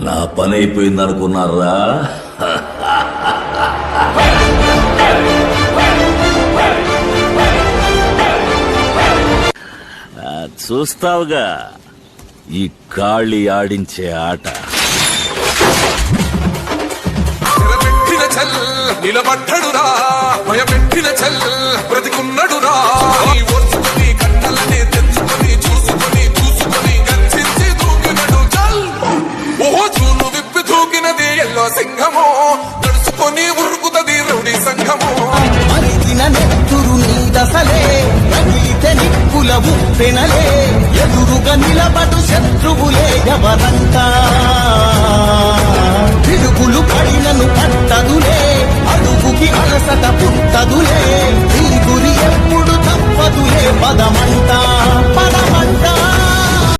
నా పని అయిపోయింది అనుకున్నారా? చూస్తావుగా ఈ కాళి ఆడించే ఆట. నిలబడ్డడురా భయపెట్టిన చల్ బ్రతికున్నడురా ఓర్చుకొని కన్నలనే తెచ్చుకొని చూసుకొని చూసుకొని గర్జించి దూకినడు చల్. ఓహో చూను విప్పి దూకినది ఎల్లో సింహము నడుచుకొని ఉరుకుతది రౌడీ సంఘము. మరిగిన నెత్తురు నీ దశలే రగిలితే నిప్పుల ఉప్పెనలే ఎదురుగా నిలబడు శత్రువులే ఎవరంతా పిడుగులు పడినను పట్టదులే అడుగుకి అలసట పుట్టదులే నీ గురి ఎప్పుడు తప్పదులే పదమంతా